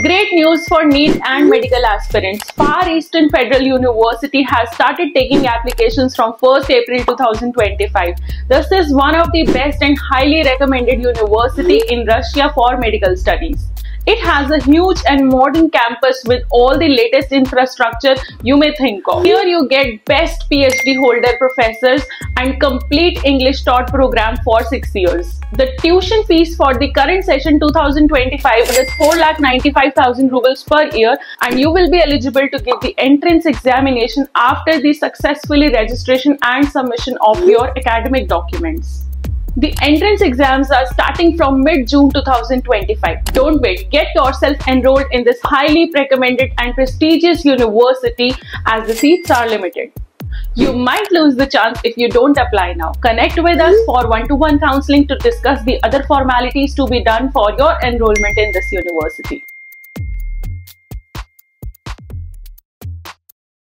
Great news for NEET and medical aspirants. Far Eastern Federal University has started taking applications from 1st April 2025. This is one of the best and highly recommended university in Russia for medical studies. It has a huge and modern campus with all the latest infrastructure you may think of. Here you get best PhD holder professors and complete English taught program for 6 years. The tuition fees for the current session 2025 is 4,95,000 rubles per year, and you will be eligible to give the entrance examination after the successfully registration and submission of your academic documents. The entrance exams are starting from mid-June 2025. Don't wait. Get yourself enrolled in this highly recommended and prestigious university as the seats are limited. You might lose the chance if you don't apply now. Connect with us for one-to-one counseling to discuss the other formalities to be done for your enrollment in this university.